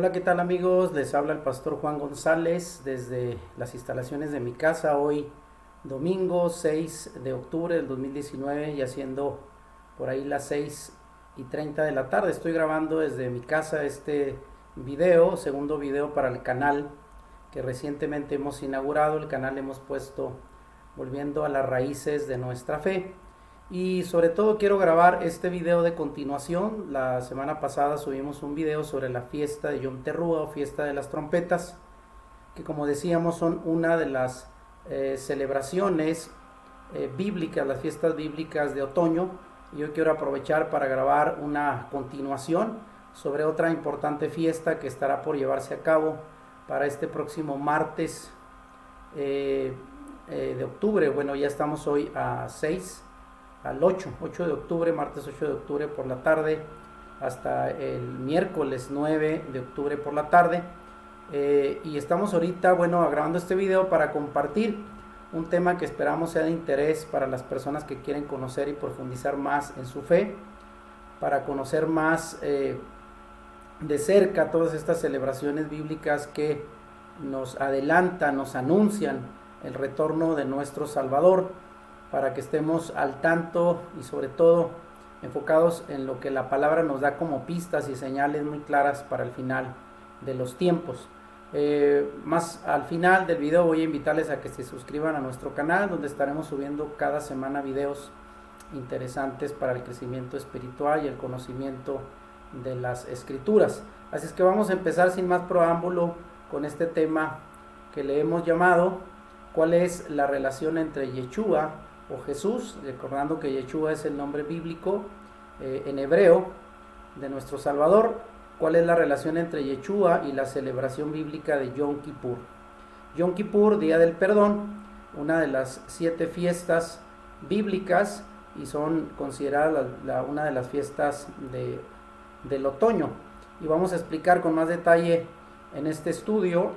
Hola, ¿qué tal amigos? Les habla el pastor Juan González desde las instalaciones de mi casa hoy domingo 6 de octubre del 2019 y haciendo por ahí las 6:30 de la tarde. Estoy grabando desde mi casa este video, segundo video para el canal que recientemente hemos inaugurado. El canal hemos puesto Volviendo a las raíces de nuestra fe. Y sobre todo quiero grabar este video de continuación. La semana pasada subimos un video sobre la fiesta de Yom Teruah o fiesta de las trompetas, que como decíamos son una de las celebraciones bíblicas, las fiestas bíblicas de otoño. Y hoy quiero aprovechar para grabar una continuación sobre otra importante fiesta que estará por llevarse a cabo para este próximo martes de octubre. Bueno, ya estamos hoy al 8 de octubre, martes 8 de octubre por la tarde, hasta el miércoles 9 de octubre por la tarde. Y estamos ahorita, grabando este video para compartir un tema que esperamos sea de interés para las personas que quieren conocer y profundizar más en su fe, para conocer más de cerca todas estas celebraciones bíblicas que nos adelantan, nos anuncian el retorno de nuestro Salvador, para que estemos al tanto y sobre todo enfocados en lo que la palabra nos da como pistas y señales muy claras para el final de los tiempos. Más al final del video voy a invitarles a que se suscriban a nuestro canal, donde estaremos subiendo cada semana videos interesantes para el crecimiento espiritual y el conocimiento de las escrituras. Así es que vamos a empezar sin más preámbulo con este tema que le hemos llamado ¿cuál es la relación entre Yeshua o Jesús? Recordando que Yeshua es el nombre bíblico en hebreo de nuestro Salvador. ¿Cuál es la relación entre Yeshua y la celebración bíblica de Yom Kippur? Yom Kippur, Día del Perdón, una de las 7 fiestas bíblicas y son consideradas una de las fiestas del otoño. Y vamos a explicar con más detalle en este estudio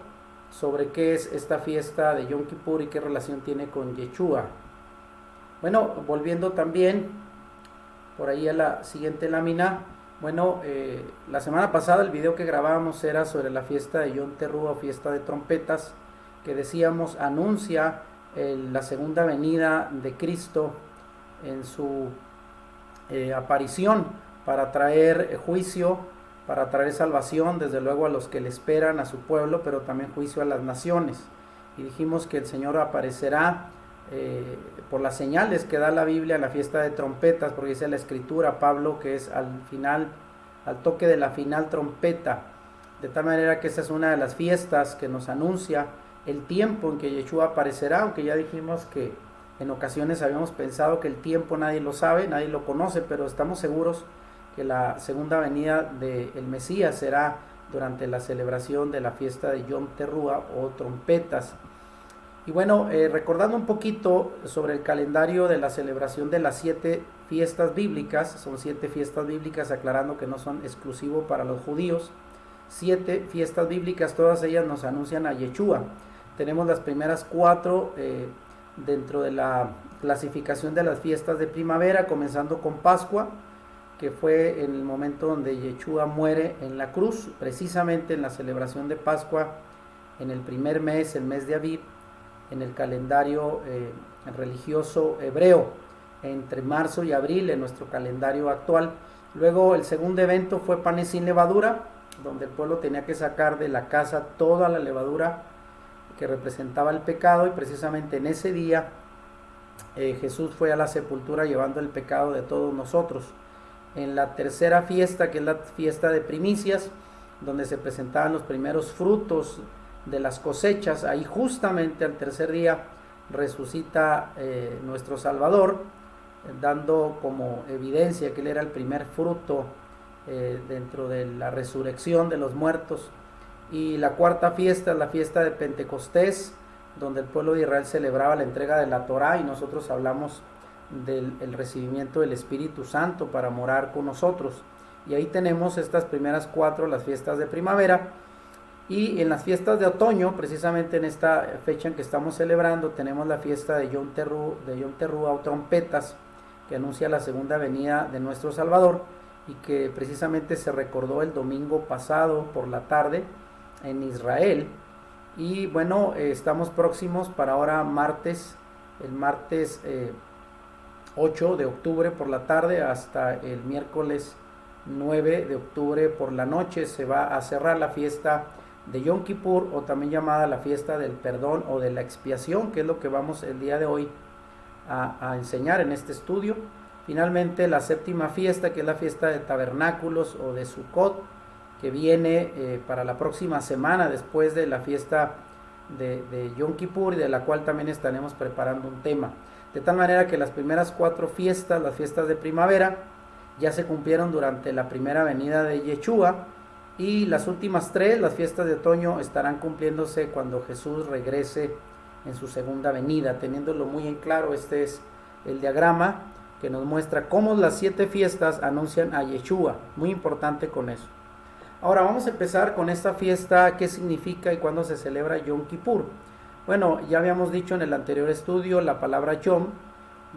sobre qué es esta fiesta de Yom Kippur y qué relación tiene con Yeshua. Bueno, volviendo también por ahí a la siguiente lámina. La semana pasada el video que grabamos era sobre la fiesta de Yom Teruah o fiesta de trompetas, que decíamos anuncia la segunda venida de Cristo en su aparición para traer juicio, para traer salvación, desde luego a los que le esperan, a su pueblo, pero también juicio a las naciones. Y dijimos que el Señor aparecerá por las señales que da la Biblia en la fiesta de trompetas, porque dice la Escritura, Pablo, que es al final, al toque de la final trompeta, de tal manera que esa es una de las fiestas que nos anuncia el tiempo en que Yeshua aparecerá, aunque ya dijimos que en ocasiones habíamos pensado que el tiempo nadie lo sabe, nadie lo conoce, pero estamos seguros que la segunda venida del Mesías será durante la celebración de la fiesta de Yom Teruah o trompetas. Y recordando un poquito sobre el calendario de la celebración de las 7 fiestas bíblicas, son 7 fiestas bíblicas, aclarando que no son exclusivos para los judíos, 7 fiestas bíblicas, todas ellas nos anuncian a Yeshua. Tenemos las primeras 4 dentro de la clasificación de las fiestas de primavera, comenzando con Pascua, que fue en el momento donde Yeshua muere en la cruz, precisamente en la celebración de Pascua, en el primer mes, el mes de Aviv, en el calendario religioso hebreo, entre marzo y abril en nuestro calendario actual. Luego el segundo evento fue Panes sin levadura, donde el pueblo tenía que sacar de la casa toda la levadura que representaba el pecado, y precisamente en ese día Jesús fue a la sepultura llevando el pecado de todos nosotros. En la tercera fiesta, que es la fiesta de primicias, donde se presentaban los primeros frutos de las cosechas, ahí justamente al tercer día resucita nuestro Salvador, dando como evidencia que Él era el primer fruto dentro de la resurrección de los muertos. Y la cuarta fiesta es la fiesta de Pentecostés, donde el pueblo de Israel celebraba la entrega de la Torá, y nosotros hablamos del recibimiento del Espíritu Santo para morar con nosotros. Y ahí tenemos estas primeras 4, las fiestas de primavera. Y en las fiestas de otoño, precisamente en esta fecha en que estamos celebrando, tenemos la fiesta de Yom Teruah o trompetas, que anuncia la segunda venida de nuestro Salvador. y que precisamente se recordó el domingo pasado por la tarde en Israel. Y bueno, estamos próximos para ahora el martes 8 de octubre por la tarde hasta el miércoles 9 de octubre por la noche se va a cerrar la fiesta de Yom Kippur, o también llamada la fiesta del perdón o de la expiación, que es lo que vamos el día de hoy a enseñar en este estudio. Finalmente, la séptima fiesta, que es la fiesta de tabernáculos o de Sukkot, que viene para la próxima semana después de la fiesta de Yom Kippur, y de la cual también estaremos preparando un tema. De tal manera que las primeras 4 fiestas, las fiestas de primavera, ya se cumplieron durante la primera venida de Yeshua, y las últimas 3, las fiestas de otoño, estarán cumpliéndose cuando Jesús regrese en su segunda venida. Teniéndolo muy en claro, este es el diagrama que nos muestra cómo las 7 fiestas anuncian a Yeshua. Muy importante con eso. Ahora vamos a empezar con esta fiesta, qué significa y cuándo se celebra Yom Kippur. Bueno, ya habíamos dicho en el anterior estudio, la palabra Yom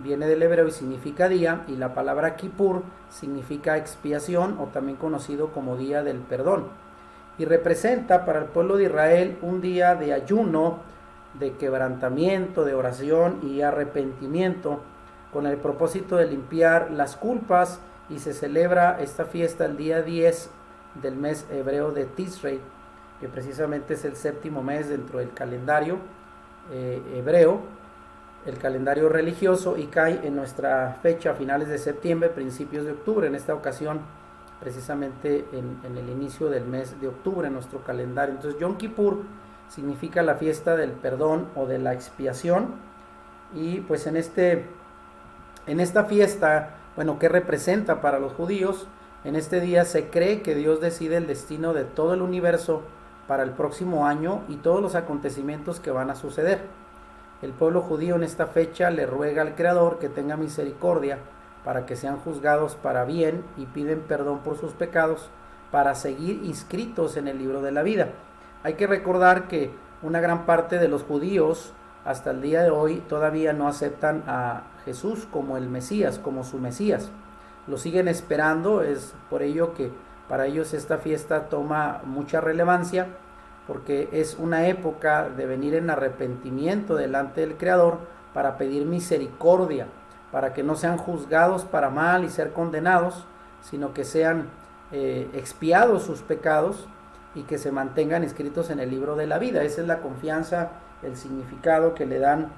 viene del hebreo y significa día, y la palabra Kippur significa expiación, o también conocido como día del perdón, y representa para el pueblo de Israel un día de ayuno, de quebrantamiento, de oración y arrepentimiento, con el propósito de limpiar las culpas, y se celebra esta fiesta el día 10 del mes hebreo de Tishrei, que precisamente es el 7º mes dentro del calendario hebreo, el calendario religioso, y cae en nuestra fecha a finales de septiembre, principios de octubre. En esta ocasión precisamente en el inicio del mes de octubre en nuestro calendario. Entonces Yom Kippur significa la fiesta del perdón o de la expiación, y pues en esta fiesta, bueno, ¿qué representa para los judíos? En este día se cree que Dios decide el destino de todo el universo para el próximo año y todos los acontecimientos que van a suceder. El pueblo judío en esta fecha le ruega al Creador que tenga misericordia para que sean juzgados para bien, y piden perdón por sus pecados para seguir inscritos en el libro de la vida. Hay que recordar que una gran parte de los judíos hasta el día de hoy todavía no aceptan a Jesús como el Mesías, como su Mesías. Lo siguen esperando, es por ello que para ellos esta fiesta toma mucha relevancia, porque es una época de venir en arrepentimiento delante del Creador para pedir misericordia, para que no sean juzgados para mal y ser condenados, sino que sean expiados sus pecados y que se mantengan inscritos en el libro de la vida. Esa es la confianza, el significado que le dan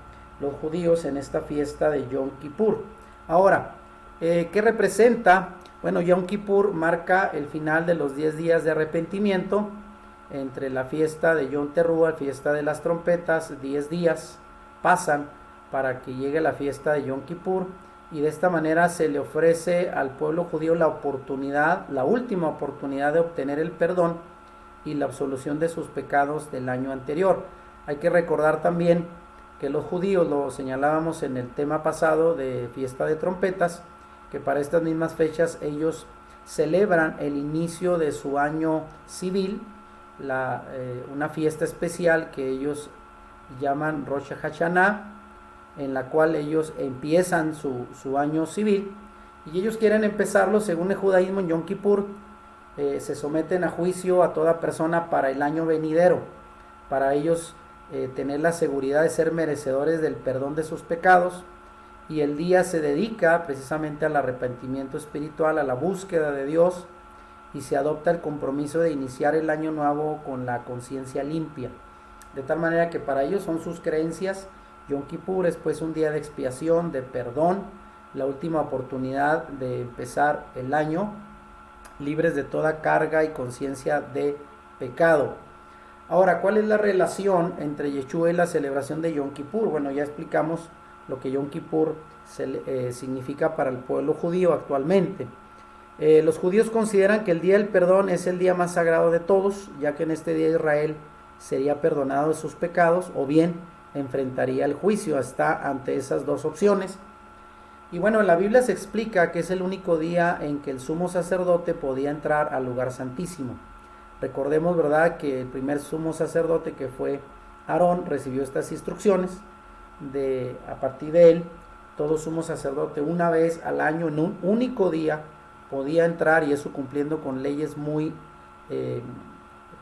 los judíos en esta fiesta de Yom Kippur. Ahora, ¿qué representa? Bueno, Yom Kippur marca el final de los 10 días de arrepentimiento. Entre la fiesta de Yom Teruah, la fiesta de las trompetas, 10 días pasan para que llegue la fiesta de Yom Kippur, y de esta manera se le ofrece al pueblo judío la oportunidad, la última oportunidad de obtener el perdón y la absolución de sus pecados del año anterior. Hay que recordar también que los judíos, lo señalábamos en el tema pasado de fiesta de trompetas, que para estas mismas fechas ellos celebran el inicio de su año civil, una fiesta especial que ellos llaman Rosh Hashanah, en la cual ellos empiezan su año civil, y ellos quieren empezarlo según el judaísmo en Yom Kippur. Se someten a juicio a toda persona para el año venidero, para ellos tener la seguridad de ser merecedores del perdón de sus pecados, y el día se dedica precisamente al arrepentimiento espiritual, a la búsqueda de Dios, y se adopta el compromiso de iniciar el año nuevo con la conciencia limpia. De tal manera que para ellos son sus creencias. Yom Kippur es pues un día de expiación, de perdón, la última oportunidad de empezar el año libres de toda carga y conciencia de pecado. Ahora, ¿cuál es la relación entre Yeshua y la celebración de Yom Kippur? Bueno, ya explicamos lo que Yom Kippur significa para el pueblo judío actualmente. Los judíos consideran que el día del perdón es el día más sagrado de todos, ya que en este día Israel sería perdonado de sus pecados, o bien enfrentaría el juicio. Está ante esas dos opciones. Y bueno, en la Biblia se explica que es el único día en que el sumo sacerdote podía entrar al lugar santísimo. Recordemos, ¿verdad?, que el primer sumo sacerdote, que fue Aarón, recibió estas instrucciones a partir de él, todo sumo sacerdote una vez al año, en un único día, podía entrar, y eso cumpliendo con leyes muy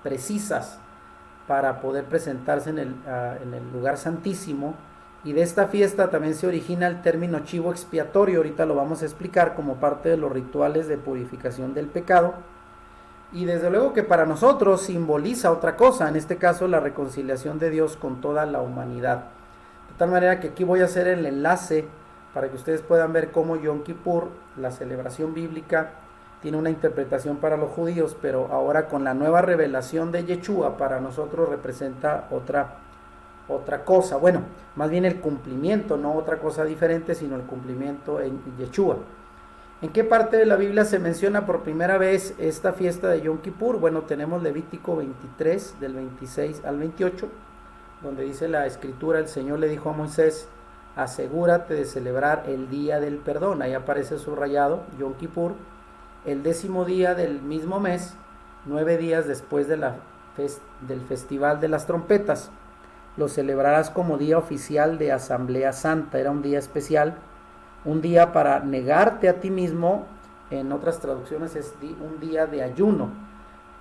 precisas para poder presentarse en el lugar santísimo. Y de esta fiesta también se origina el término chivo expiatorio, ahorita lo vamos a explicar, como parte de los rituales de purificación del pecado. Y desde luego que para nosotros simboliza otra cosa, en este caso la reconciliación de Dios con toda la humanidad. De tal manera que aquí voy a hacer el enlace para que ustedes puedan ver cómo Yom Kippur, la celebración bíblica, tiene una interpretación para los judíos, pero ahora con la nueva revelación de Yeshua para nosotros representa otra cosa. Bueno, más bien el cumplimiento, no otra cosa diferente, sino el cumplimiento en Yeshua. ¿En qué parte de la Biblia se menciona por primera vez esta fiesta de Yom Kippur? Bueno, tenemos Levítico 23, del 26 al 28, donde dice la escritura: el Señor le dijo a Moisés, asegúrate de celebrar el día del perdón. Ahí aparece subrayado Yom Kippur, el 10º día del mismo mes, 9 días después de del Festival de las Trompetas. Lo celebrarás como día oficial de Asamblea Santa. Era un día especial, un día para negarte a ti mismo. En otras traducciones es un día de ayuno,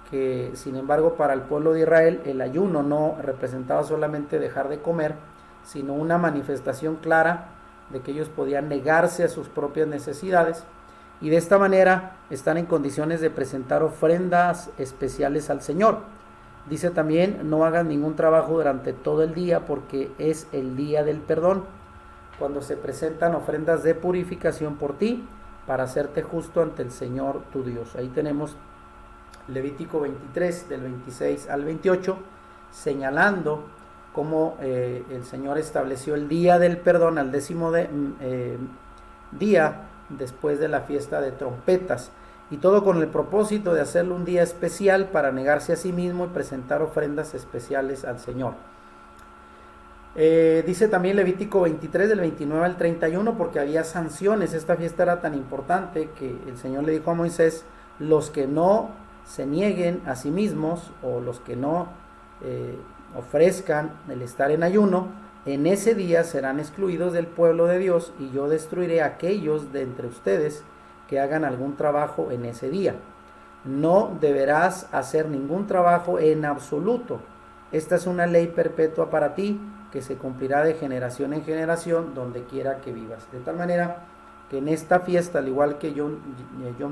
que sin embargo para el pueblo de Israel el ayuno no representaba solamente dejar de comer, sino una manifestación clara de que ellos podían negarse a sus propias necesidades, y de esta manera están en condiciones de presentar ofrendas especiales al Señor. Dice también, no hagas ningún trabajo durante todo el día, porque es el día del perdón, cuando se presentan ofrendas de purificación por ti, para hacerte justo ante el Señor tu Dios. Ahí tenemos Levítico 23, del 26 al 28, señalando cómo el Señor estableció el día del perdón al 10º día después de la fiesta de trompetas, y todo con el propósito de hacerlo un día especial para negarse a sí mismo y presentar ofrendas especiales al Señor. Dice también Levítico 23, del 29 al 31, porque había sanciones. Esta fiesta era tan importante que el Señor le dijo a Moisés: los que no se nieguen a sí mismos, o los que no ofrezcan el estar en ayuno, en ese día serán excluidos del pueblo de Dios, y yo destruiré a aquellos de entre ustedes que hagan algún trabajo en ese día. No deberás hacer ningún trabajo en absoluto. Esta es una ley perpetua para ti, que se cumplirá de generación en generación, donde quiera que vivas. De tal manera que en esta fiesta, al igual que Yom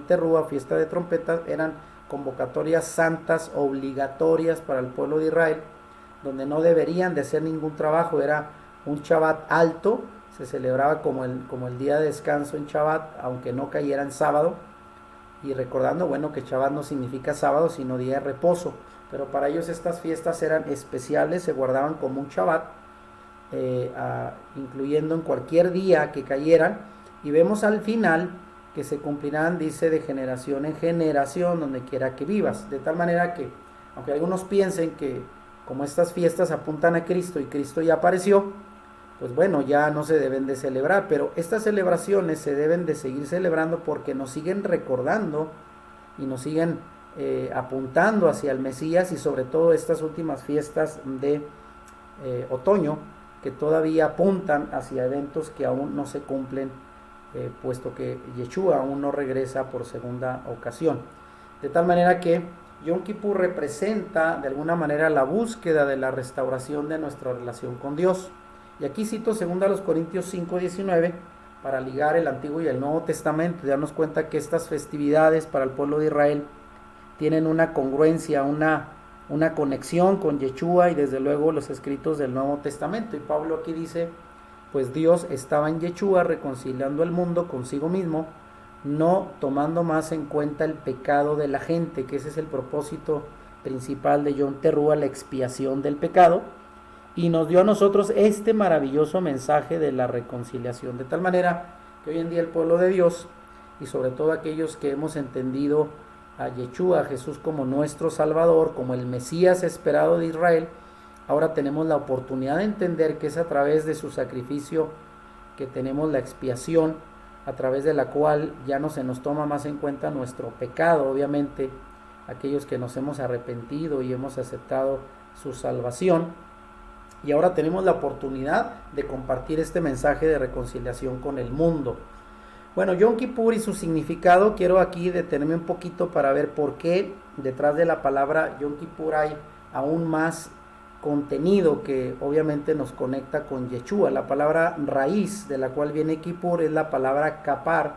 Teruah, fiesta de trompetas, eran convocatorias santas obligatorias para el pueblo de Israel, donde no deberían de hacer ningún trabajo. Era un Shabbat alto, se celebraba como el día de descanso en Shabbat, aunque no cayera en sábado, y recordando, bueno, que Shabbat no significa sábado, sino día de reposo, pero para ellos estas fiestas eran especiales, se guardaban como un Shabbat, incluyendo en cualquier día que cayeran, y vemos al final que se cumplirán, dice, de generación en generación, donde quiera que vivas. De tal manera que, aunque algunos piensen que como estas fiestas apuntan a Cristo y Cristo ya apareció, pues bueno, ya no se deben de celebrar, pero estas celebraciones se deben de seguir celebrando porque nos siguen recordando y nos siguen apuntando hacia el Mesías, y sobre todo estas últimas fiestas de otoño, que todavía apuntan hacia eventos que aún no se cumplen, puesto que Yeshua aún no regresa por segunda ocasión. De tal manera que Yom Kippur representa de alguna manera la búsqueda de la restauración de nuestra relación con Dios. Y aquí cito 2 Corintios 5:19 para ligar el Antiguo y el Nuevo Testamento y darnos cuenta que estas festividades para el pueblo de Israel tienen una congruencia, una conexión con Yeshua y desde luego los escritos del Nuevo Testamento. Y Pablo aquí dice, pues Dios estaba en Yeshua reconciliando al mundo consigo mismo, no tomando más en cuenta el pecado de la gente, que ese es el propósito principal de Yom Teruah, la expiación del pecado, y nos dio a nosotros este maravilloso mensaje de la reconciliación, de tal manera que hoy en día el pueblo de Dios, y sobre todo aquellos que hemos entendido a Yeshua, a Jesús como nuestro Salvador, como el Mesías esperado de Israel, ahora tenemos la oportunidad de entender que es a través de su sacrificio que tenemos la expiación, a través de la cual ya no se nos toma más en cuenta nuestro pecado, obviamente aquellos que nos hemos arrepentido y hemos aceptado su salvación, y ahora tenemos la oportunidad de compartir este mensaje de reconciliación con el mundo. Bueno, Yom Kippur y su significado, quiero aquí detenerme un poquito para ver por qué detrás de la palabra Yom Kippur hay aún más contenido que obviamente nos conecta con Yeshua. La palabra raíz de la cual viene Kippur es la palabra kapar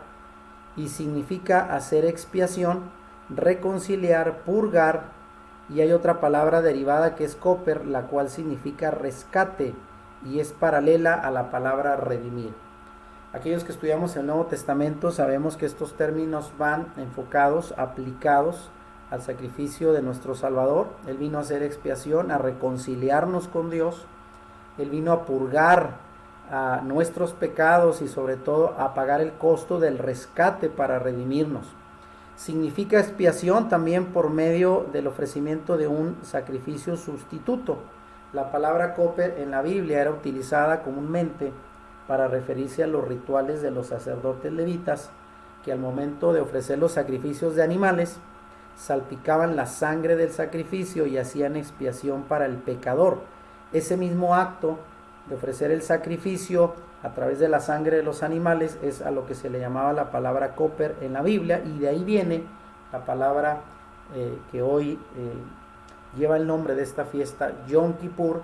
y significa hacer expiación, reconciliar, purgar, y hay otra palabra derivada que es koper, la cual significa rescate y es paralela a la palabra redimir. Aquellos que estudiamos el Nuevo Testamento sabemos que estos términos van enfocados, aplicados al sacrificio de nuestro Salvador. Él vino a hacer expiación, a reconciliarnos con Dios. Él vino a purgar a nuestros pecados y sobre todo a pagar el costo del rescate para redimirnos. Significa expiación también por medio del ofrecimiento de un sacrificio sustituto. La palabra koper en la Biblia era utilizada comúnmente para referirse a los rituales de los sacerdotes levitas, que al momento de ofrecer los sacrificios de animales, salpicaban la sangre del sacrificio y hacían expiación para el pecador. Ese mismo acto de ofrecer el sacrificio a través de la sangre de los animales es a lo que se le llamaba la palabra koper en la Biblia, y de ahí viene la palabra que hoy lleva el nombre de esta fiesta, Yom Kippur,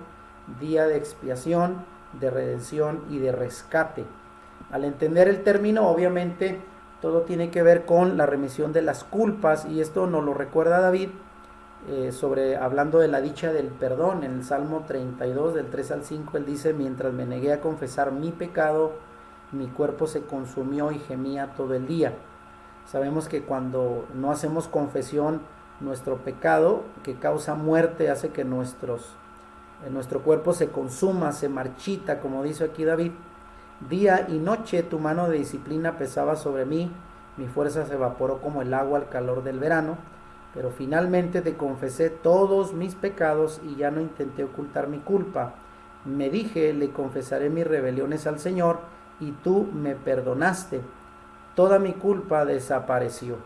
día de expiación, de redención y de rescate. Al entender el término, obviamente todo tiene que ver con la remisión de las culpas, y esto nos lo recuerda David hablando de la dicha del perdón. En el Salmo 32 del 3 al 5 él dice: mientras me negué a confesar mi pecado, mi cuerpo se consumió y gemía todo el día. Sabemos que cuando no hacemos confesión, nuestro pecado, que causa muerte, hace que nuestro cuerpo se consuma, se marchita, como dice aquí David. Día y noche tu mano de disciplina pesaba sobre mí, mi fuerza se evaporó como el agua al calor del verano, pero finalmente te confesé todos mis pecados y ya no intenté ocultar mi culpa. Me dije: le confesaré mis rebeliones al Señor, y tú me perdonaste. Toda mi culpa desapareció.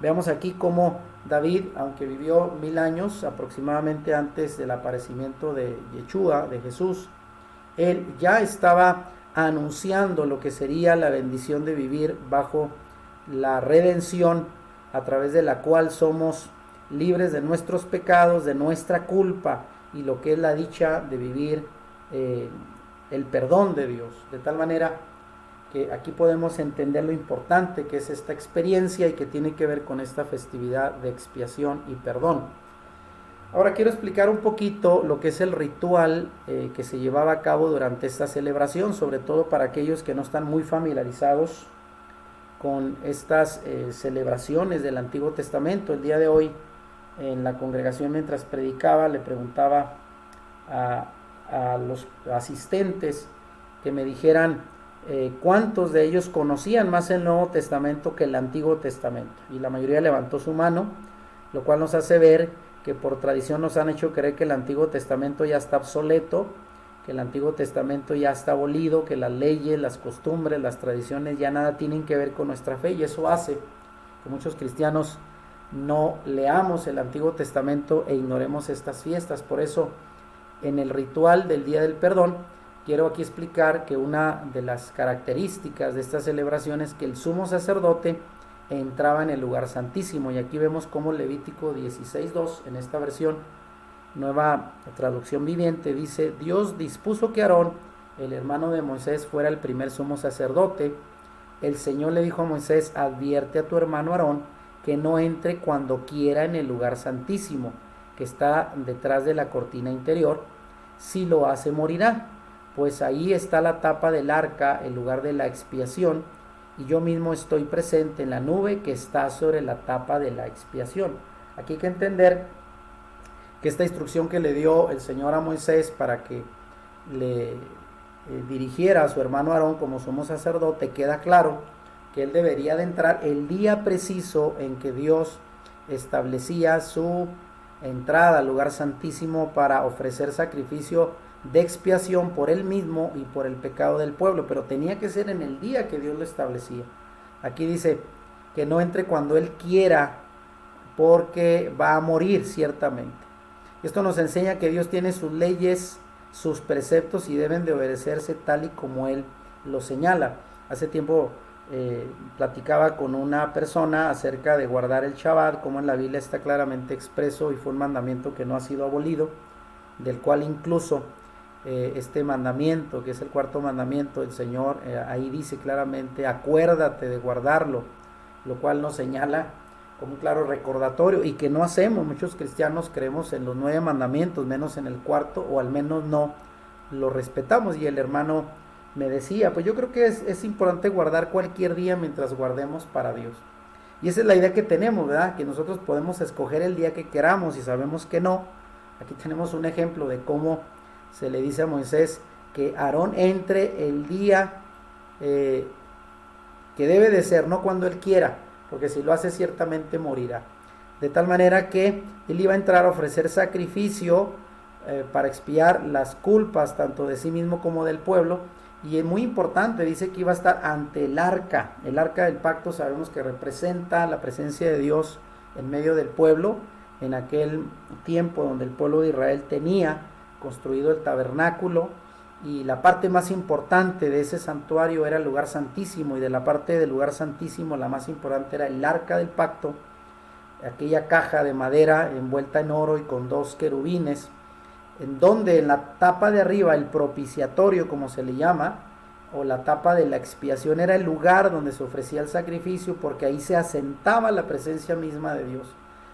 Veamos aquí cómo David, aunque vivió 1000 años aproximadamente antes del aparecimiento de Yeshua, de Jesús, él ya estaba anunciando lo que sería la bendición de vivir bajo la redención, a través de la cual somos libres de nuestros pecados, de nuestra culpa, y lo que es la dicha de vivir el perdón de Dios. De tal manera que aquí podemos entender lo importante que es esta experiencia y que tiene que ver con esta festividad de expiación y perdón. Ahora quiero explicar un poquito lo que es el ritual que se llevaba a cabo durante esta celebración, sobre todo para aquellos que no están muy familiarizados con estas celebraciones del Antiguo Testamento. El día de hoy en la congregación, mientras predicaba, le preguntaba a los asistentes que me dijeran cuántos de ellos conocían más el Nuevo Testamento que el Antiguo Testamento, y la mayoría levantó su mano, lo cual nos hace ver que por tradición nos han hecho creer que el Antiguo Testamento ya está obsoleto, que el Antiguo Testamento ya está abolido, que las leyes, las costumbres, las tradiciones ya nada tienen que ver con nuestra fe, y eso hace que muchos cristianos no leamos el Antiguo Testamento e ignoremos estas fiestas. Por eso, en el ritual del Día del Perdón, quiero aquí explicar que una de las características de esta celebración es que el sumo sacerdote entraba en el lugar santísimo, y aquí vemos cómo Levítico 16:2, en esta versión Nueva Traducción Viviente, dice: Dios dispuso que Aarón, el hermano de Moisés, fuera el primer sumo sacerdote. El Señor le dijo a Moisés: advierte a tu hermano Aarón que no entre cuando quiera en el lugar santísimo, que está detrás de la cortina interior. Si lo hace, morirá, pues ahí está la tapa del arca, el lugar de la expiación, y yo mismo estoy presente en la nube que está sobre la tapa de la expiación. Aquí hay que entender que esta instrucción que le dio el Señor a Moisés para que le dirigiera a su hermano Aarón como sumo sacerdote, queda claro que él debería de entrar el día preciso en que Dios establecía su entrada al lugar santísimo para ofrecer sacrificio de expiación por él mismo y por el pecado del pueblo, pero tenía que ser en el día que Dios lo establecía. Aquí dice que no entre cuando él quiera, porque va a morir ciertamente. Esto nos enseña que Dios tiene sus leyes, sus preceptos, y deben de obedecerse tal y como él lo señala. Hace tiempo platicaba con una persona acerca de guardar el Shabbat, como en la Biblia está claramente expreso y fue un mandamiento que no ha sido abolido, del cual incluso este mandamiento, que es el cuarto mandamiento del Señor, ahí dice claramente, acuérdate de guardarlo, lo cual nos señala como un claro recordatorio, y que no hacemos. Muchos cristianos creemos en los 9 mandamientos, menos en el cuarto, o al menos no lo respetamos. Y el hermano me decía, pues yo creo que es importante guardar cualquier día mientras guardemos para Dios. Y esa es la idea que tenemos, ¿verdad? Que nosotros podemos escoger el día que queramos, y sabemos que no. Aquí tenemos un ejemplo de cómo se le dice a Moisés que Aarón entre el día que debe de ser, no cuando él quiera, porque si lo hace ciertamente morirá. De tal manera que él iba a entrar a ofrecer sacrificio para expiar las culpas tanto de sí mismo como del pueblo. Y es muy importante, dice que iba a estar ante el arca del pacto. Sabemos que representa la presencia de Dios en medio del pueblo, en aquel tiempo donde el pueblo de Israel tenía construido el tabernáculo, y la parte más importante de ese santuario era el lugar santísimo, y de la parte del lugar santísimo la más importante era el arca del pacto, aquella caja de madera envuelta en oro y con 2 querubines, en donde en la tapa de arriba, el propiciatorio como se le llama, o la tapa de la expiación, era el lugar donde se ofrecía el sacrificio, porque ahí se asentaba la presencia misma de Dios.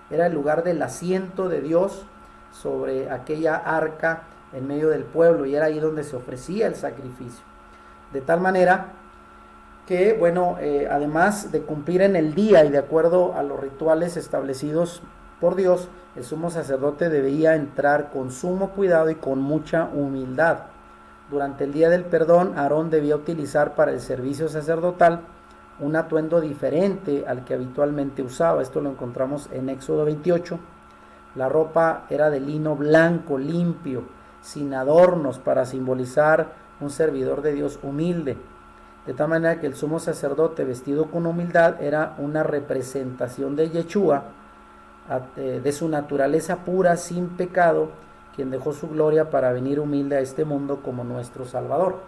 Era el lugar del asiento de Dios sobre aquella arca en medio del pueblo, y era ahí donde se ofrecía el sacrificio. De tal manera que, bueno, además de cumplir en el día y de acuerdo a los rituales establecidos por Dios, el sumo sacerdote debía entrar con sumo cuidado y con mucha humildad. Durante el día del perdón, Aarón debía utilizar para el servicio sacerdotal un atuendo diferente al que habitualmente usaba. Esto lo encontramos en Éxodo 28. La ropa era de lino blanco, limpio, sin adornos, para simbolizar un servidor de Dios humilde. De tal manera que el sumo sacerdote vestido con humildad era una representación de Yeshua, de su naturaleza pura, sin pecado, quien dejó su gloria para venir humilde a este mundo como nuestro Salvador.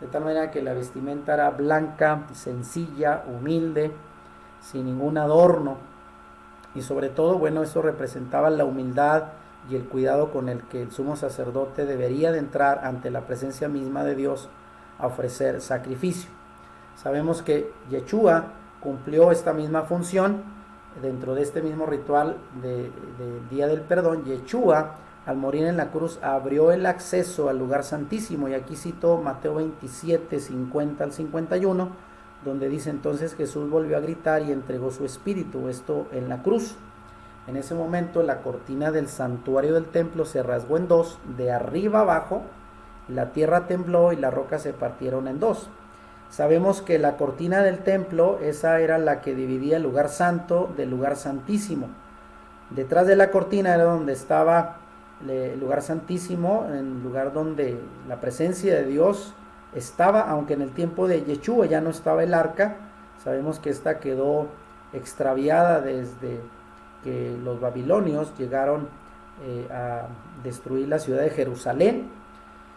De tal manera que la vestimenta era blanca, sencilla, humilde, sin ningún adorno. Y sobre todo, bueno, eso representaba la humildad y el cuidado con el que el sumo sacerdote debería de entrar ante la presencia misma de Dios a ofrecer sacrificio. Sabemos que Yeshua cumplió esta misma función dentro de este mismo ritual del Día del Perdón. Yeshua, al morir en la cruz, abrió el acceso al lugar santísimo, y aquí cito Mateo 27, 50 al 51, donde dice: entonces Jesús volvió a gritar y entregó su espíritu, esto en la cruz. En ese momento la cortina del santuario del templo se rasgó en 2, de arriba abajo, la tierra tembló y las rocas se partieron en 2. Sabemos que la cortina del templo, esa era la que dividía el lugar santo del lugar santísimo. Detrás de la cortina era donde estaba el lugar santísimo, el lugar donde la presencia de Dios estaba, aunque en el tiempo de Yeshua ya no estaba el arca. Sabemos que esta quedó extraviada desde que los babilonios llegaron a destruir la ciudad de Jerusalén.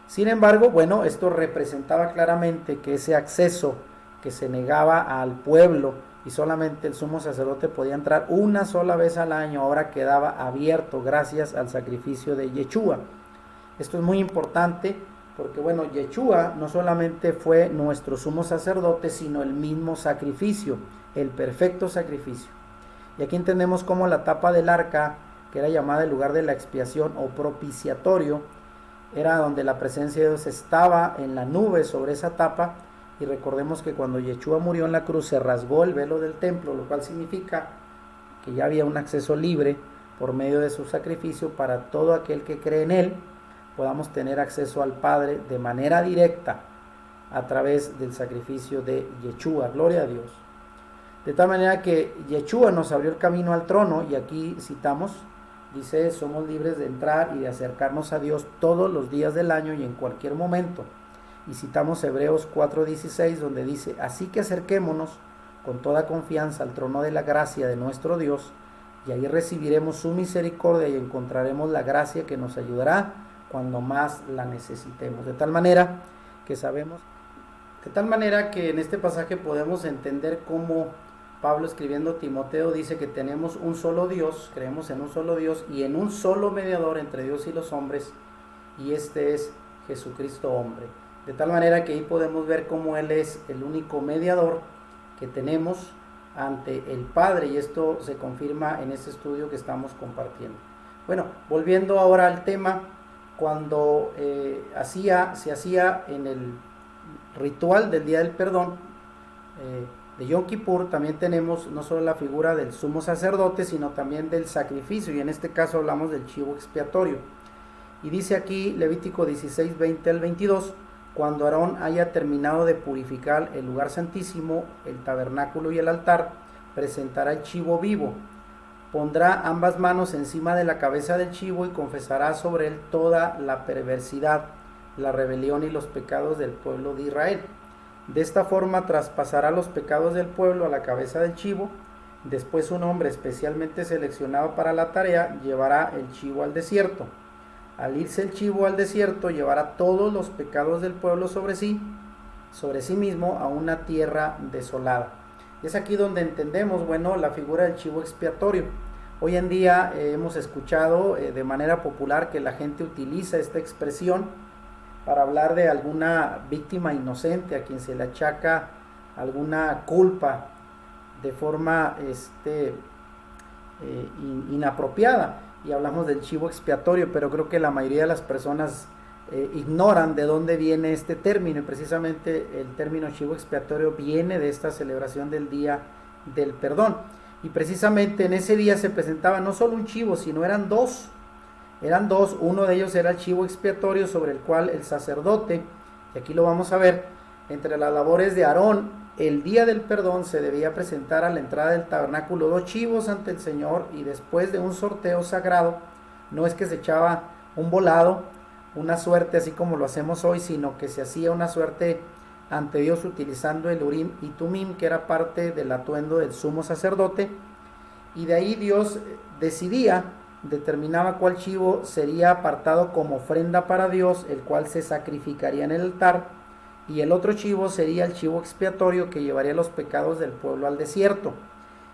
Sin embargo, bueno, esto representaba claramente que ese acceso que se negaba al pueblo y solamente el sumo sacerdote podía entrar una sola vez al año, ahora quedaba abierto gracias al sacrificio de Yeshua. Esto es muy importante porque, bueno, Yeshua no solamente fue nuestro sumo sacerdote, sino el mismo sacrificio, el perfecto sacrificio. Y aquí entendemos cómo la tapa del arca, que era llamada el lugar de la expiación o propiciatorio, era donde la presencia de Dios estaba en la nube sobre esa tapa. Y recordemos que cuando Yeshua murió en la cruz se rasgó el velo del templo, lo cual significa que ya había un acceso libre por medio de su sacrificio para todo aquel que cree en él. Podamos tener acceso al Padre de manera directa a través del sacrificio de Yeshua. Gloria a Dios. De tal manera que Yeshua nos abrió el camino al trono, y aquí citamos, dice: somos libres de entrar y de acercarnos a Dios todos los días del año y en cualquier momento. Y citamos Hebreos 4:16, donde dice: así que acerquémonos con toda confianza al trono de la gracia de nuestro Dios, y ahí recibiremos su misericordia y encontraremos la gracia que nos ayudará cuando más la necesitemos. De tal manera que sabemos De tal manera que en este pasaje podemos entender cómo Pablo, escribiendo a Timoteo, dice que tenemos un solo Dios, creemos en un solo Dios y en un solo mediador entre Dios y los hombres, y este es Jesucristo hombre. De tal manera que ahí podemos ver cómo Él es el único mediador que tenemos ante el Padre, y esto se confirma en este estudio que estamos compartiendo. Bueno, volviendo ahora al tema, cuando se hacía en el ritual del Día del Perdón de Yom Kippur, también tenemos no solo la figura del sumo sacerdote, sino también del sacrificio, y en este caso hablamos del chivo expiatorio. Y dice aquí Levítico 16, 20 al 22, cuando Aarón haya terminado de purificar el lugar santísimo, el tabernáculo y el altar, presentará el chivo vivo, pondrá ambas manos encima de la cabeza del chivo y confesará sobre él toda la perversidad, la rebelión y los pecados del pueblo de Israel. De esta forma traspasará los pecados del pueblo a la cabeza del chivo. Después un hombre especialmente seleccionado para la tarea llevará el chivo al desierto. Al irse el chivo al desierto, llevará todos los pecados del pueblo sobre sí mismo, a una tierra desolada. Y es aquí donde entendemos, la figura del chivo expiatorio. Hoy en día hemos escuchado de manera popular que la gente utiliza esta expresión para hablar de alguna víctima inocente a quien se le achaca alguna culpa de forma inapropiada, y hablamos del chivo expiatorio, pero creo que la mayoría de las personas ignoran de dónde viene este término, y precisamente el término chivo expiatorio viene de esta celebración del Día del Perdón. Y precisamente en ese día se presentaba no solo un chivo, sino eran dos. Uno de ellos era el chivo expiatorio, sobre el cual el sacerdote, y aquí lo vamos a ver, entre las labores de Aarón, el día del perdón se debía presentar a la entrada del tabernáculo 2 chivos ante el Señor, y después de un sorteo sagrado, no es que se echaba un volado, una suerte así como lo hacemos hoy, sino que se hacía una suerte ante Dios utilizando el Urim y Tumim, que era parte del atuendo del sumo sacerdote, y de ahí Dios determinaba cuál chivo sería apartado como ofrenda para Dios, el cual se sacrificaría en el altar, y el otro chivo sería el chivo expiatorio que llevaría los pecados del pueblo al desierto.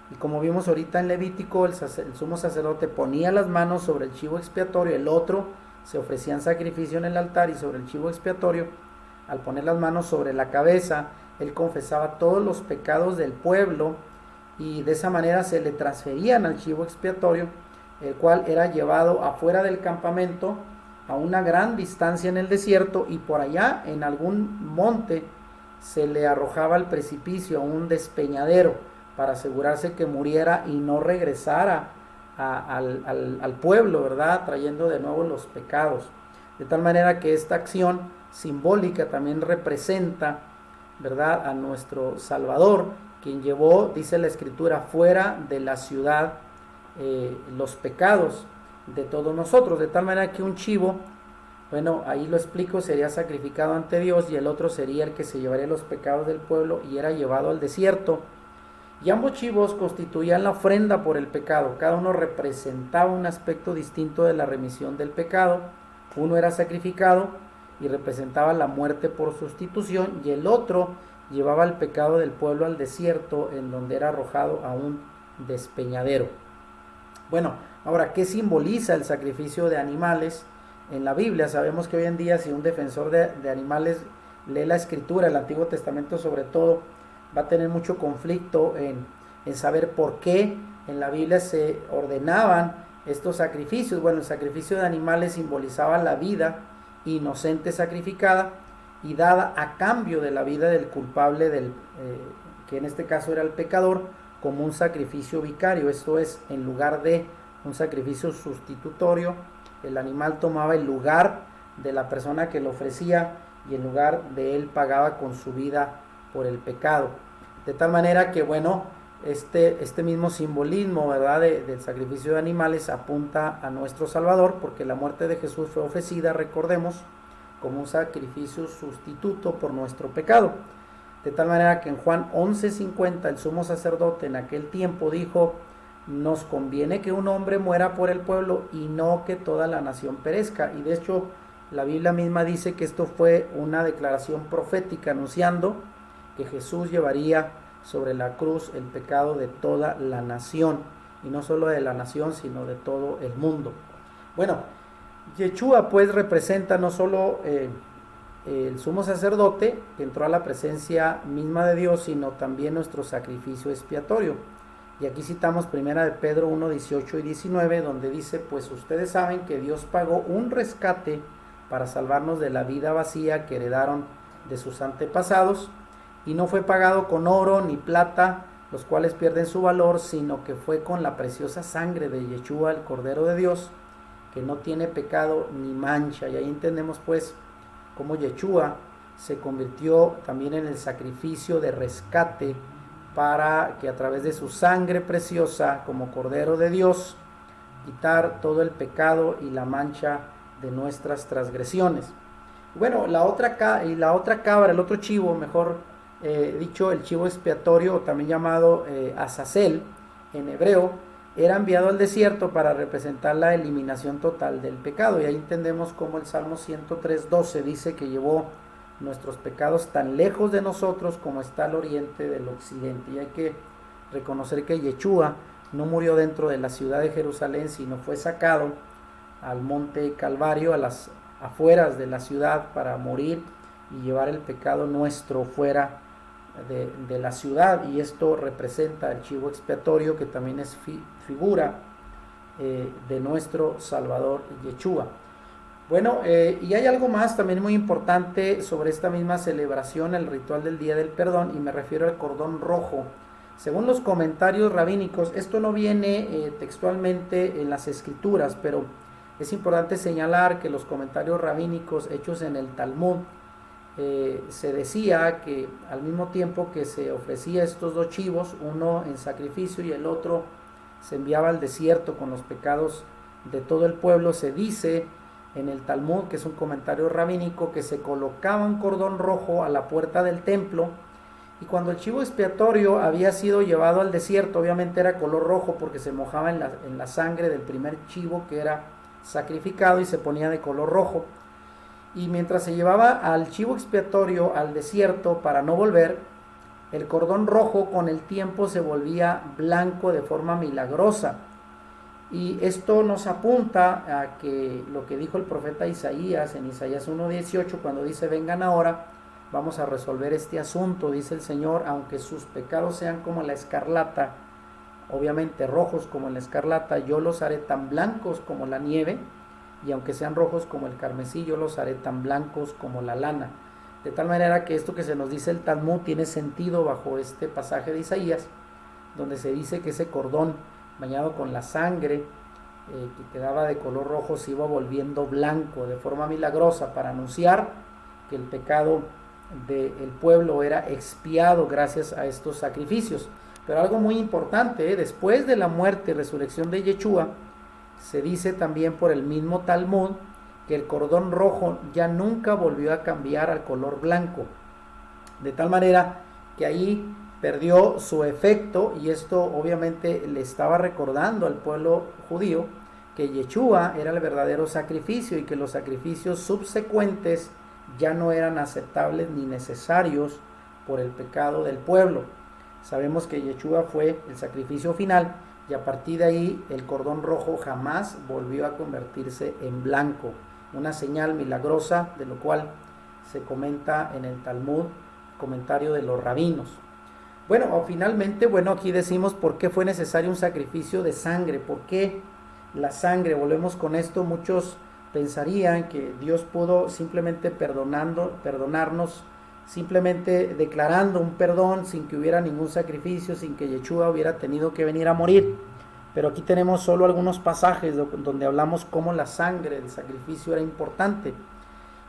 Y como vimos ahorita en Levítico, el sumo sacerdote ponía las manos sobre el chivo expiatorio, el otro se ofrecía en sacrificio en el altar, y sobre el chivo expiatorio, al poner las manos sobre la cabeza, él confesaba todos los pecados del pueblo, y de esa manera se le transferían al chivo expiatorio, el cual era llevado afuera del campamento a una gran distancia en el desierto, y por allá en algún monte se le arrojaba al precipicio, a un despeñadero, para asegurarse que muriera y no regresara al pueblo, ¿verdad?, trayendo de nuevo los pecados. De tal manera que esta acción simbólica también representa, ¿verdad?, a nuestro Salvador, quien llevó, dice la Escritura, fuera de la ciudad los pecados de todos nosotros. De tal manera que un chivo, ahí lo explico, sería sacrificado ante Dios, y el otro sería el que se llevaría los pecados del pueblo y era llevado al desierto. Y ambos chivos constituían la ofrenda por el pecado. Cada uno representaba un aspecto distinto de la remisión del pecado. Uno era sacrificado y representaba la muerte por sustitución, y el otro llevaba el pecado del pueblo al desierto, en donde era arrojado a un despeñadero. Ahora, ¿qué simboliza el sacrificio de animales en la Biblia? Sabemos que hoy en día, si un defensor de animales lee la Escritura, el Antiguo Testamento sobre todo, va a tener mucho conflicto en saber por qué en la Biblia se ordenaban estos sacrificios. El sacrificio de animales simbolizaba la vida inocente sacrificada y dada a cambio de la vida del culpable, que en este caso era el pecador, como un sacrificio vicario. Esto es, en lugar de un sacrificio sustitutorio, el animal tomaba el lugar de la persona que lo ofrecía, y en lugar de él pagaba con su vida por el pecado. De tal manera que este mismo simbolismo, ¿verdad?, del sacrificio de animales apunta a nuestro Salvador, porque la muerte de Jesús fue ofrecida, recordemos, como un sacrificio sustituto por nuestro pecado. De tal manera que en Juan 11:50 el sumo sacerdote en aquel tiempo dijo: nos conviene que un hombre muera por el pueblo y no que toda la nación perezca. Y de hecho La Biblia misma dice que esto fue una declaración profética anunciando que Jesús llevaría sobre la cruz el pecado de toda la nación, y no solo de la nación, sino de todo el mundo. Bueno, Yeshua pues representa no solo el sumo sacerdote que entró a la presencia misma de Dios, sino también nuestro sacrificio expiatorio. Y aquí citamos 1 de Pedro 1, 18 y 19, donde dice: pues ustedes saben que Dios pagó un rescate para salvarnos de la vida vacía que heredaron de sus antepasados, y no fue pagado con oro ni plata, los cuales pierden su valor, sino que fue con la preciosa sangre de Yeshua, el Cordero de Dios, que no tiene pecado ni mancha. Y ahí entendemos pues cómo Yeshua se convirtió también en el sacrificio de rescate, para que a través de su sangre preciosa como Cordero de Dios quitar todo el pecado y la mancha de nuestras transgresiones. Bueno, la otra cabra, el otro chivo, mejor dicho, el chivo expiatorio, o también llamado Azazel en hebreo, era enviado al desierto para representar la eliminación total del pecado. Y ahí entendemos cómo el Salmo 103:12 dice que llevó nuestros pecados tan lejos de nosotros como está el oriente del occidente. Y hay que reconocer que Yeshua no murió dentro de la ciudad de Jerusalén, sino fue sacado al monte Calvario, a las afueras de la ciudad, para morir y llevar el pecado nuestro fuera de la ciudad. Y esto representa el chivo expiatorio, que también es figura de nuestro Salvador Yeshua. Bueno, y hay algo más también muy importante sobre esta misma celebración, el ritual del Día del Perdón, y me refiero al cordón rojo. Según los comentarios rabínicos, esto no viene textualmente en las escrituras, pero es importante señalar que los comentarios rabínicos hechos en el Talmud, se decía que al mismo tiempo que se ofrecía estos dos chivos, uno en sacrificio y el otro se enviaba al desierto con los pecados de todo el pueblo, se dice en el Talmud, que es un comentario rabínico, que se colocaba un cordón rojo a la puerta del templo, y cuando el chivo expiatorio había sido llevado al desierto, obviamente era color rojo porque se mojaba en la sangre del primer chivo que era sacrificado, y se ponía de color rojo. Y mientras se llevaba al chivo expiatorio al desierto para no volver, el cordón rojo con el tiempo se volvía blanco de forma milagrosa. Y esto nos apunta a que lo que dijo el profeta Isaías en Isaías 1:18, cuando dice: vengan ahora, vamos a resolver este asunto, dice el Señor, aunque sus pecados sean como la escarlata, obviamente rojos como la escarlata, yo los haré tan blancos como la nieve, y aunque sean rojos como el carmesí, yo los haré tan blancos como la lana. De tal manera que esto que se nos dice el Talmud tiene sentido bajo este pasaje de Isaías, donde se dice que ese cordón bañado con la sangre que quedaba de color rojo se iba volviendo blanco de forma milagrosa, para anunciar que el pecado del pueblo era expiado gracias a estos sacrificios. Pero algo muy importante, después de la muerte y resurrección de Yeshua, se dice también por el mismo Talmud que el cordón rojo ya nunca volvió a cambiar al color blanco, de tal manera que ahí perdió su efecto. Y esto obviamente le estaba recordando al pueblo judío que Yeshua era el verdadero sacrificio, y que los sacrificios subsecuentes ya no eran aceptables ni necesarios por el pecado del pueblo. Sabemos que Yeshua fue el sacrificio final, y a partir de ahí el cordón rojo jamás volvió a convertirse en blanco, una señal milagrosa, de lo cual se comenta en el Talmud, comentario de los rabinos. Bueno, finalmente, aquí decimos por qué fue necesario un sacrificio de sangre. ¿Por qué la sangre? Volvemos con esto. Muchos pensarían que Dios pudo simplemente perdonarnos, simplemente declarando un perdón sin que hubiera ningún sacrificio, sin que Yeshua hubiera tenido que venir a morir. Pero aquí tenemos solo algunos pasajes donde hablamos cómo la sangre del sacrificio era importante.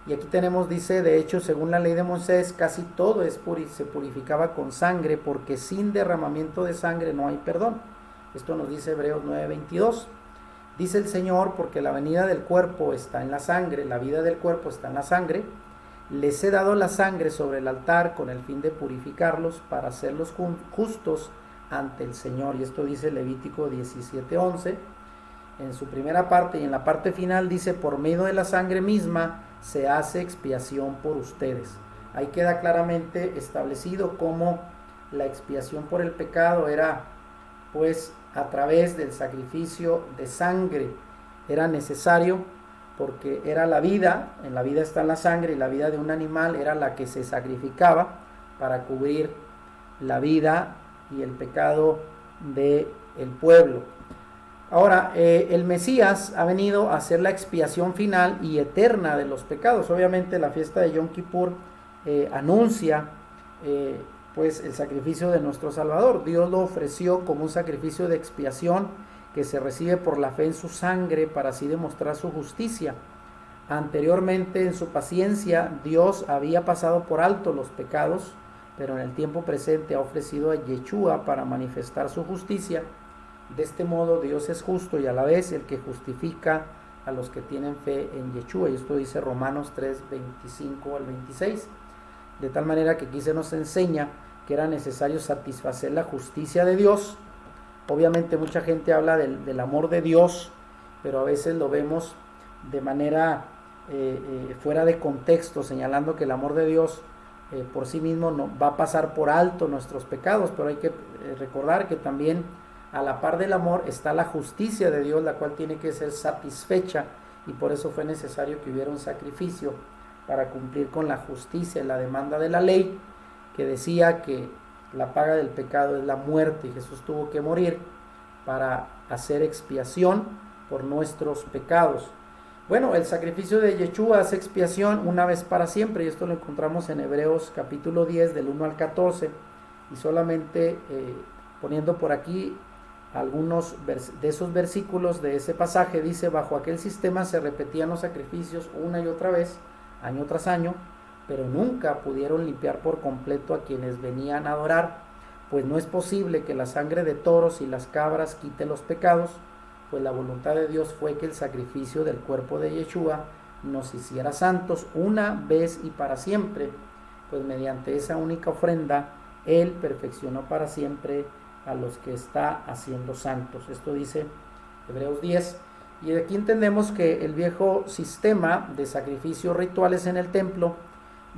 Y aquí tenemos, dice, de hecho, según la ley de Moisés, casi todo se purificaba con sangre, porque sin derramamiento de sangre no hay perdón. Esto nos dice Hebreos 9:22. Dice el Señor: porque la venida del cuerpo está en la sangre, la vida del cuerpo está en la sangre. Les he dado la sangre sobre el altar con el fin de purificarlos, para hacerlos justos ante el Señor. Y esto dice Levítico 17:11 en su primera parte, y en la parte final dice: por medio de la sangre misma se hace expiación por ustedes. Ahí queda claramente establecido cómo la expiación por el pecado era pues a través del sacrificio de sangre. Era necesario porque era la vida, en la vida está la sangre, y la vida de un animal era la que se sacrificaba para cubrir la vida y el pecado del pueblo. Ahora, el Mesías ha venido a hacer la expiación final y eterna de los pecados. Obviamente la fiesta de Yom Kippur anuncia pues el sacrificio de nuestro Salvador. Dios lo ofreció como un sacrificio de expiación que se recibe por la fe en su sangre para así demostrar su justicia. Anteriormente, en su paciencia, Dios había pasado por alto los pecados, pero en el tiempo presente ha ofrecido a Yeshua para manifestar su justicia. De este modo, Dios es justo y a la vez el que justifica a los que tienen fe en Yeshua. Y esto dice Romanos 3, 25 al 26. De tal manera que aquí se nos enseña que era necesario satisfacer la justicia de Dios. Obviamente mucha gente habla del amor de Dios, pero a veces lo vemos de manera fuera de contexto, señalando que el amor de Dios por sí mismo no va a pasar por alto nuestros pecados, pero hay que recordar que también a la par del amor está la justicia de Dios, la cual tiene que ser satisfecha, y por eso fue necesario que hubiera un sacrificio para cumplir con la justicia y la demanda de la ley, que decía que la paga del pecado es la muerte, y Jesús tuvo que morir para hacer expiación por nuestros pecados. Bueno, el sacrificio de Yeshua hace expiación una vez para siempre, y esto lo encontramos en Hebreos capítulo 10 del 1 al 14, y solamente poniendo por aquí algunos de esos versículos de ese pasaje. Dice: bajo aquel sistema se repetían los sacrificios una y otra vez, año tras año, pero nunca pudieron limpiar por completo a quienes venían a adorar, pues no es posible que la sangre de toros y las cabras quite los pecados, pues la voluntad de Dios fue que el sacrificio del cuerpo de Yeshua nos hiciera santos una vez y para siempre, pues mediante esa única ofrenda Él perfeccionó para siempre a los que está haciendo santos. Esto dice Hebreos 10. Y de aquí entendemos que el viejo sistema de sacrificios rituales en el templo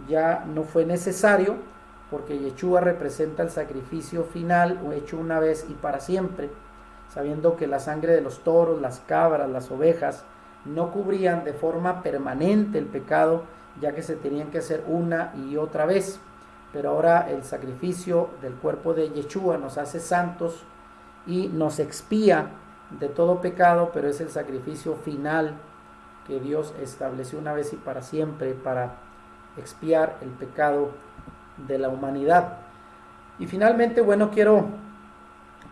ya no fue necesario, porque Yeshua representa el sacrificio final hecho una vez y para siempre, sabiendo que la sangre de los toros, las cabras, las ovejas no cubrían de forma permanente el pecado, ya que se tenían que hacer una y otra vez. Pero ahora el sacrificio del cuerpo de Yeshua nos hace santos y nos expía de todo pecado, pero es el sacrificio final que Dios estableció una vez y para siempre para expiar el pecado de la humanidad. Y finalmente, bueno, quiero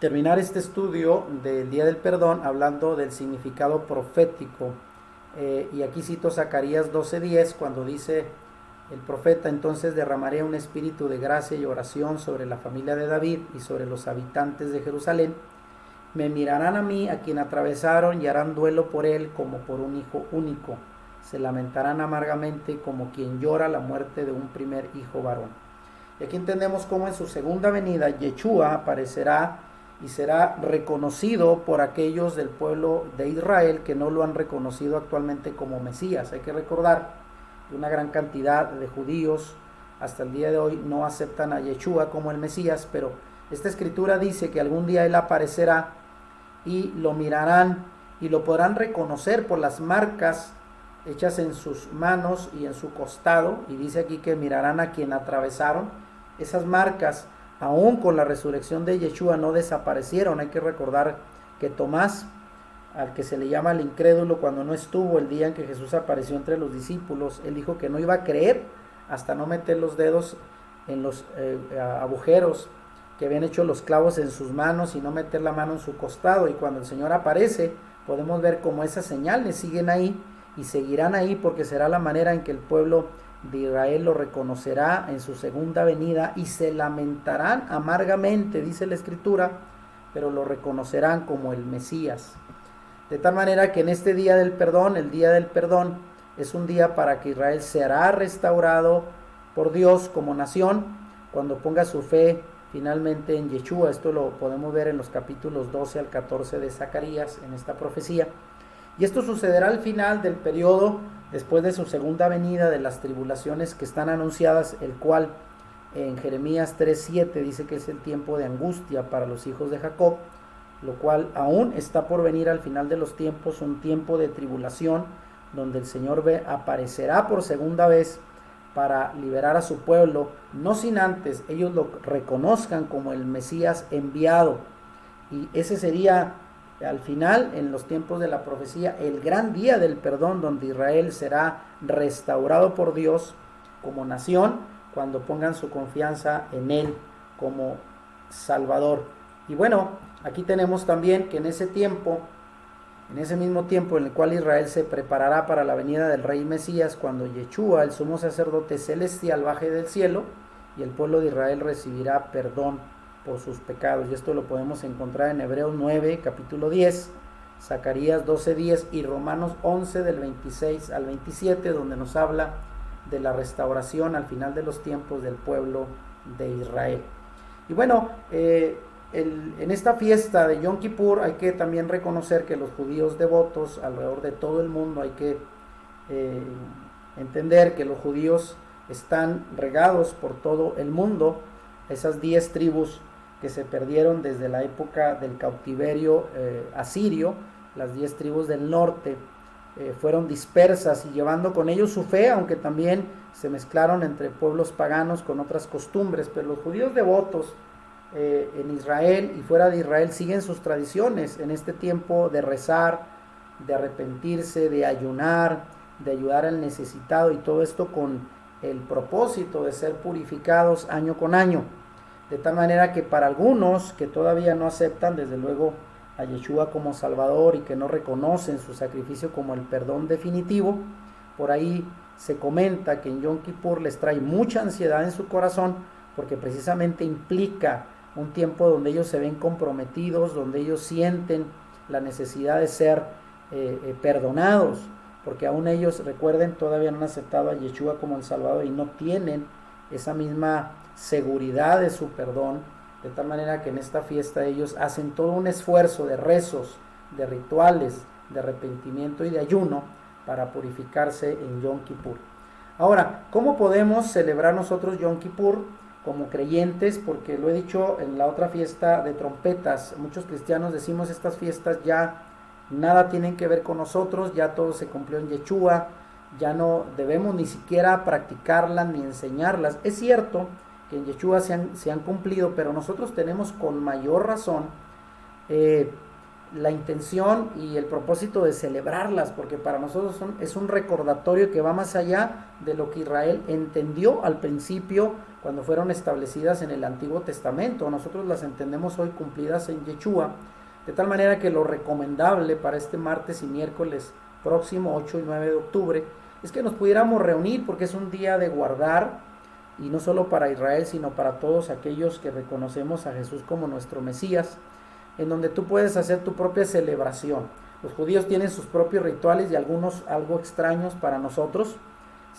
terminar este estudio del Día del Perdón hablando del significado profético, y aquí cito Zacarías 12:10, cuando dice el profeta: entonces derramaré un espíritu de gracia y oración sobre la familia de David y sobre los habitantes de Jerusalén. Me mirarán a mí, a quien atravesaron, y harán duelo por él como por un hijo único. Se lamentarán amargamente como quien llora la muerte de un primer hijo varón. Y aquí entendemos cómo en su segunda venida Yeshua aparecerá y será reconocido por aquellos del pueblo de Israel que no lo han reconocido actualmente como Mesías. Hay que recordar que una gran cantidad de judíos hasta el día de hoy no aceptan a Yeshua como el Mesías, pero esta escritura dice que algún día él aparecerá y lo mirarán y lo podrán reconocer por las marcas hechas en sus manos y en su costado, y dice aquí que mirarán a quien atravesaron. Esas marcas, aún con la resurrección de Yeshua, no desaparecieron. Hay que recordar que Tomás, al que se le llama el incrédulo, cuando no estuvo el día en que Jesús apareció entre los discípulos, él dijo que no iba a creer hasta no meter los dedos en los agujeros que habían hecho los clavos en sus manos y no meter la mano en su costado. Y cuando el Señor aparece, podemos ver cómo esas señales siguen ahí y seguirán ahí, porque será la manera en que el pueblo de Israel lo reconocerá en su segunda venida, y se lamentarán amargamente, dice la Escritura, pero lo reconocerán como el Mesías. De tal manera que en este día del perdón, el día del perdón, es un día para que Israel será restaurado por Dios como nación cuando ponga su fe finalmente en Yeshua. Esto lo podemos ver en los capítulos 12 al 14 de Zacarías, en esta profecía. Y esto sucederá al final del periodo, después de su segunda venida, de las tribulaciones que están anunciadas, el cual en Jeremías 3:7 dice que es el tiempo de angustia para los hijos de Jacob, lo cual aún está por venir al final de los tiempos, un tiempo de tribulación, donde el Señor aparecerá por segunda vez para liberar a su pueblo, no sin antes ellos lo reconozcan como el Mesías enviado. Y ese sería al final, en los tiempos de la profecía, el gran día del perdón, donde Israel será restaurado por Dios como nación, cuando pongan su confianza en Él como Salvador. Y bueno, aquí tenemos también que en ese tiempo, en ese mismo tiempo en el cual Israel se preparará para la venida del Rey Mesías, cuando Yeshua, el sumo sacerdote celestial, baje del cielo, y el pueblo de Israel recibirá perdón por sus pecados. Y esto lo podemos encontrar en Hebreos 9, capítulo 10, Zacarías 12:10 y Romanos 11 del 26 al 27, donde nos habla de la restauración al final de los tiempos del pueblo de Israel. Y bueno, en esta fiesta de Yom Kippur hay que también reconocer que los judíos devotos alrededor de todo el mundo, hay que entender que los judíos están regados por todo el mundo. Esas 10 tribus que se perdieron desde la época del cautiverio asirio, las 10 tribus del norte, fueron dispersas y llevando con ellos su fe, aunque también se mezclaron entre pueblos paganos con otras costumbres. Pero los judíos devotos en Israel y fuera de Israel siguen sus tradiciones en este tiempo de rezar, de arrepentirse, de ayunar, de ayudar al necesitado, y todo esto con el propósito de ser purificados año con año. De tal manera que para algunos que todavía no aceptan desde luego a Yeshua como Salvador y que no reconocen su sacrificio como el perdón definitivo, por ahí se comenta que en Yom Kippur les trae mucha ansiedad en su corazón, porque precisamente implica un tiempo donde ellos se ven comprometidos, donde ellos sienten la necesidad de ser perdonados, porque aún ellos, recuerden, todavía no han aceptado a Yeshua como el Salvador y no tienen esa misma seguridad de su perdón, de tal manera que en esta fiesta ellos hacen todo un esfuerzo de rezos, de rituales, de arrepentimiento y de ayuno para purificarse en Yom Kippur. Ahora, ¿cómo podemos celebrar nosotros Yom Kippur como creyentes? Porque lo he dicho en la otra fiesta de trompetas, muchos cristianos decimos estas fiestas ya nada tienen que ver con nosotros, ya todo se cumplió en Yeshua, ya no debemos ni siquiera practicarlas ni enseñarlas. Es cierto que en Yeshua se han cumplido, pero nosotros tenemos con mayor razón la intención y el propósito de celebrarlas, porque para nosotros es un recordatorio que va más allá de lo que Israel entendió al principio cuando fueron establecidas en el Antiguo Testamento. Nosotros las entendemos hoy cumplidas en Yeshua, de tal manera que lo recomendable para este martes y miércoles próximo 8 y 9 de octubre es que nos pudiéramos reunir, porque es un día de guardar, y no solo para Israel, sino para todos aquellos que reconocemos a Jesús como nuestro Mesías, en donde tú puedes hacer tu propia celebración. Los judíos tienen sus propios rituales y algunos algo extraños para nosotros.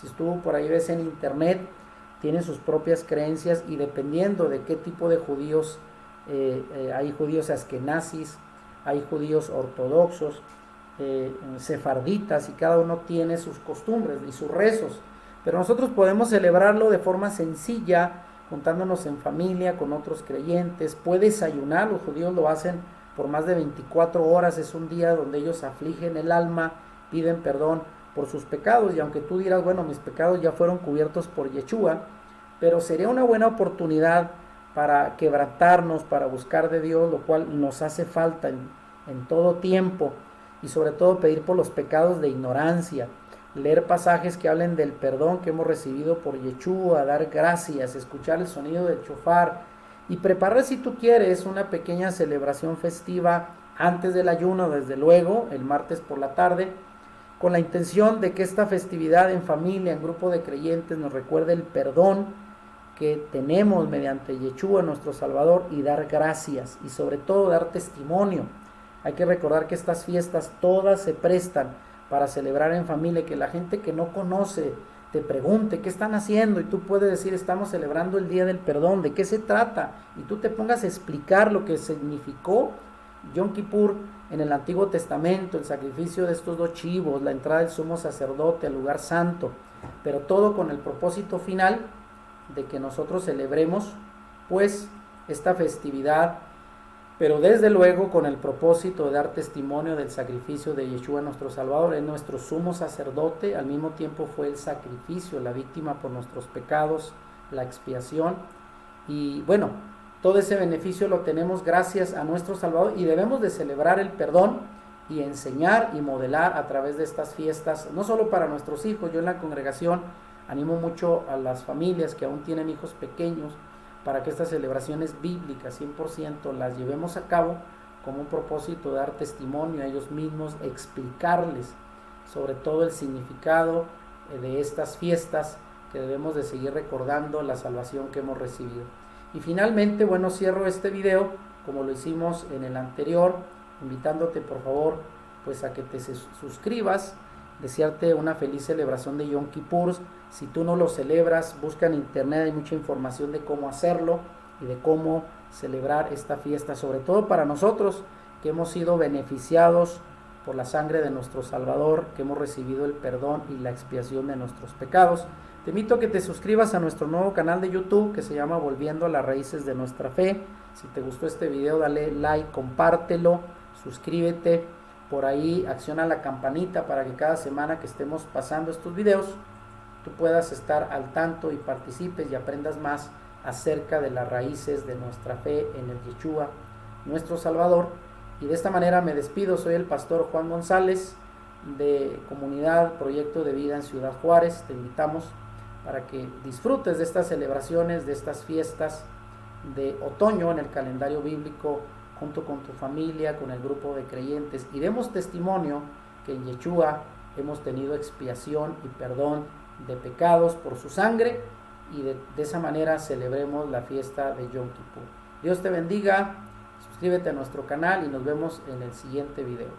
Si tú por ahí ves en internet, tienen sus propias creencias, y dependiendo de qué tipo de judíos, hay judíos askenazis, hay judíos ortodoxos, sefarditas, y cada uno tiene sus costumbres y sus rezos. Pero nosotros podemos celebrarlo de forma sencilla, juntándonos en familia con otros creyentes. Puedes ayunar, los judíos lo hacen por más de 24 horas, es un día donde ellos afligen el alma, piden perdón por sus pecados, y aunque tú dirás, bueno, mis pecados ya fueron cubiertos por Yeshua, pero sería una buena oportunidad para quebrantarnos, para buscar de Dios, lo cual nos hace falta en todo tiempo, y sobre todo pedir por los pecados de ignorancia, leer pasajes que hablen del perdón que hemos recibido por Yeshua, dar gracias, escuchar el sonido del shofar, y preparar, si tú quieres, una pequeña celebración festiva antes del ayuno, desde luego, el martes por la tarde, con la intención de que esta festividad en familia, en grupo de creyentes, nos recuerde el perdón que tenemos mediante Yeshua, nuestro Salvador, y dar gracias, y sobre todo dar testimonio. Hay que recordar que estas fiestas todas se prestan para celebrar en familia, que la gente que no conoce te pregunte qué están haciendo, y tú puedes decir, estamos celebrando el Día del Perdón, ¿de qué se trata? Y tú te pongas a explicar lo que significó Yom Kippur en el Antiguo Testamento, el sacrificio de estos 2 chivos, la entrada del sumo sacerdote al lugar santo, pero todo con el propósito final de que nosotros celebremos pues esta festividad, pero desde luego con el propósito de dar testimonio del sacrificio de Yeshua nuestro Salvador. Es nuestro sumo sacerdote, al mismo tiempo fue el sacrificio, la víctima por nuestros pecados, la expiación, y bueno, todo ese beneficio lo tenemos gracias a nuestro Salvador, y debemos de celebrar el perdón y enseñar y modelar a través de estas fiestas, no solo para nuestros hijos. Yo en la congregación animo mucho a las familias que aún tienen hijos pequeños para que estas celebraciones bíblicas 100% las llevemos a cabo como un propósito de dar testimonio a ellos mismos, explicarles sobre todo el significado de estas fiestas, que debemos de seguir recordando la salvación que hemos recibido. Y finalmente, bueno, cierro este video como lo hicimos en el anterior, invitándote por favor pues a que te suscribas, desearte una feliz celebración de Yom Kippur. Si tú no lo celebras, busca en internet, hay mucha información de cómo hacerlo y de cómo celebrar esta fiesta, sobre todo para nosotros que hemos sido beneficiados por la sangre de nuestro Salvador, que hemos recibido el perdón y la expiación de nuestros pecados. Te invito a que te suscribas a nuestro nuevo canal de YouTube que se llama Volviendo a las Raíces de Nuestra Fe. Si te gustó este video, dale like, compártelo, suscríbete. Por ahí acciona la campanita para que cada semana que estemos pasando estos videos tú puedas estar al tanto y participes y aprendas más acerca de las raíces de nuestra fe en el Yeshua, nuestro Salvador. Y de esta manera me despido. Soy el pastor Juan González de Comunidad Proyecto de Vida en Ciudad Juárez. Te invitamos para que disfrutes de estas celebraciones, de estas fiestas de otoño en el calendario bíblico, junto con tu familia, con el grupo de creyentes, y demos testimonio que en Yeshua hemos tenido expiación y perdón de pecados por su sangre, y de esa manera celebremos la fiesta de Yom Kippur. Dios te bendiga, suscríbete a nuestro canal y nos vemos en el siguiente video.